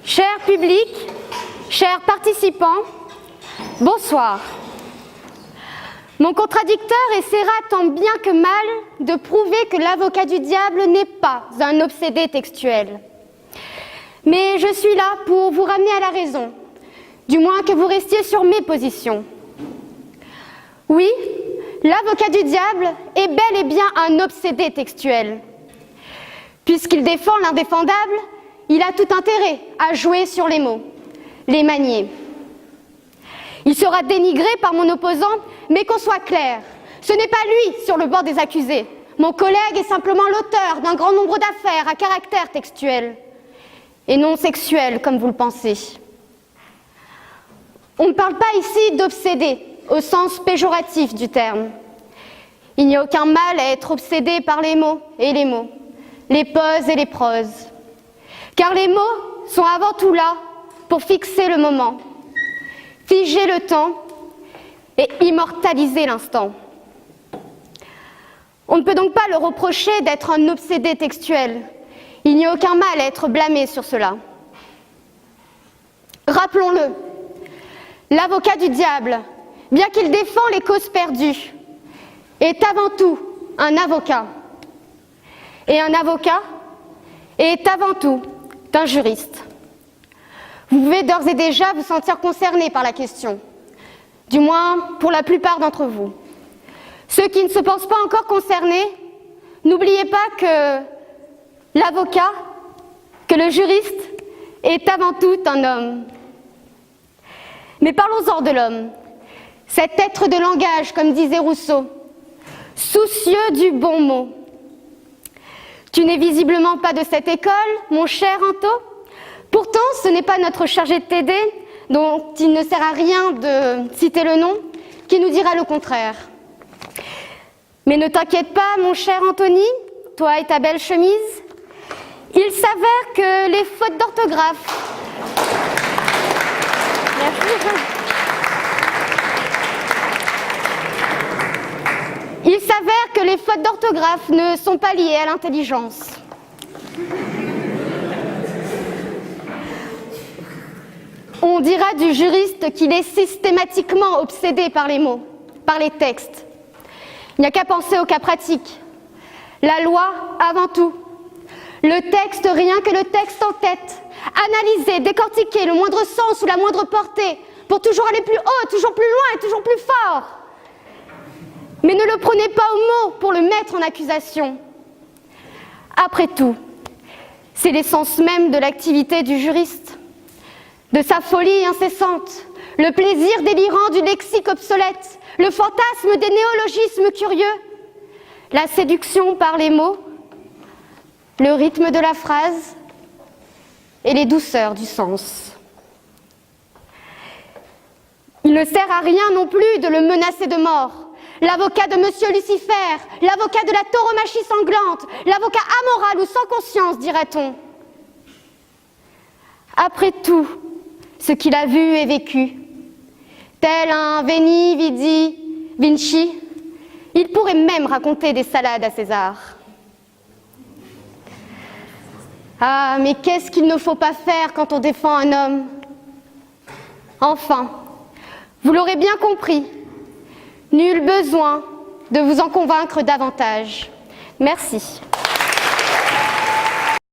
Cher public, chers participants, bonsoir. Mon contradicteur essaiera tant bien que mal de prouver que l'avocat du diable n'est pas un obsédé textuel. Mais je suis là pour vous ramener à la raison, du moins que vous restiez sur mes positions. Oui, l'avocat du diable est bel et bien un obsédé textuel. Puisqu'il défend l'indéfendable, il a tout intérêt à jouer sur les mots, les manier. Il sera dénigré par mon opposant, mais qu'on soit clair, ce n'est pas lui sur le banc des accusés. Mon collègue est simplement l'auteur d'un grand nombre d'affaires à caractère textuel, et non sexuel, comme vous le pensez. On ne parle pas ici d'obsédé, au sens péjoratif du terme. Il n'y a aucun mal à être obsédé par les mots et les mots, les poses et les proses. Car les mots sont avant tout là pour fixer le moment, figer le temps et immortaliser l'instant. On ne peut donc pas le reprocher d'être un obsédé textuel. Il n'y a aucun mal à être blâmé sur cela. Rappelons-le, l'avocat du diable, bien qu'il défend les causes perdues, est avant tout un avocat. Et un avocat est avant tout un juriste. Vous pouvez d'ores et déjà vous sentir concerné par la question, du moins pour la plupart d'entre vous. Ceux qui ne se pensent pas encore concernés, n'oubliez pas que l'avocat, que le juriste est avant tout un homme. Mais parlons-en de l'homme, cet être de langage, comme disait Rousseau, soucieux du bon mot. Tu n'es visiblement pas de cette école, mon cher Anto. Pourtant, ce n'est pas notre chargé de TD, dont il ne sert à rien de citer le nom, qui nous dira le contraire. Mais ne t'inquiète pas, mon cher Anthony, toi et ta belle chemise, il s'avère que les fautes d'orthographe... Il s'avère que les fautes d'orthographe ne sont pas liées à l'intelligence. On dira du juriste qu'il est systématiquement obsédé par les mots, par les textes. Il n'y a qu'à penser au cas pratique. La loi avant tout. Le texte, rien que le texte en tête. Analyser, décortiquer le moindre sens ou la moindre portée pour toujours aller plus haut, toujours plus loin et toujours plus fort. Mais ne le prenez pas au mot pour le mettre en accusation. Après tout, c'est l'essence même de l'activité du juriste, de sa folie incessante, le plaisir délirant du lexique obsolète, le fantasme des néologismes curieux, la séduction par les mots, le rythme de la phrase et les douceurs du sens. Il ne sert à rien non plus de le menacer de mort. L'avocat de Monsieur Lucifer, l'avocat de la tauromachie sanglante, l'avocat amoral ou sans conscience, dirait-on. Après tout ce qu'il a vu et vécu, tel un Veni, Vidi, Vinci, il pourrait même raconter des salades à César. Ah, mais qu'est-ce qu'il ne faut pas faire quand on défend un homme? Enfin, vous l'aurez bien compris, nul besoin de vous en convaincre davantage. Merci.